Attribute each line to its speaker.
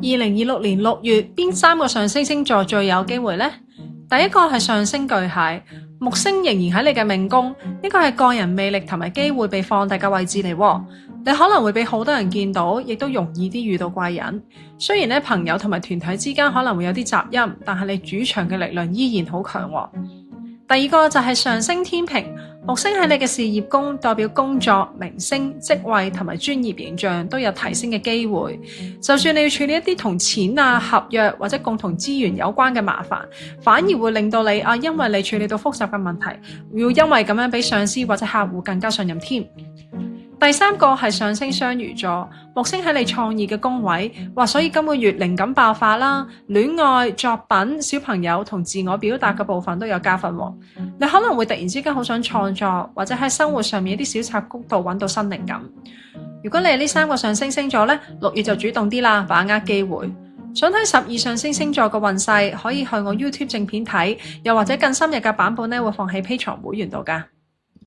Speaker 1: 2026年6月，邊3個上升星座最有機會呢？第一個係上升巨蟹，木星仍然喺你嘅命宮，呢個係個人魅力同埋機會被放大嘅位置嚟。你可能會俾好多人見到，亦都容易啲遇到貴人。雖然咧朋友同埋團體之間可能會有啲雜音，但係你主場嘅力量依然好強。第二個就係上升天秤，木星喺你嘅事業宮，代表工作、名聲、職位同埋專業形象都有提升嘅機會。就算你要處理一啲同錢啊、合約或者共同資源有關嘅麻煩，反而會令到你因為你處理到複雜嘅問題，要因為咁樣俾上司或者客戶更加信任添。第三個係上升雙魚座，木星喺你創意嘅宮位，所以今個月靈感爆發啦，戀愛、作品、小朋友同自我表達嘅部分都有加分。你可能會突然之間好想創作，或者喺生活上面一啲小插曲度揾到新靈感。如果你係呢3個上升星座呢，6月就主動啲啦，把握機會。想睇12上升星座嘅運勢，可以去我 YouTube 正片睇，又或者更深入嘅版本呢會放喺 Patreon 會員度㗎。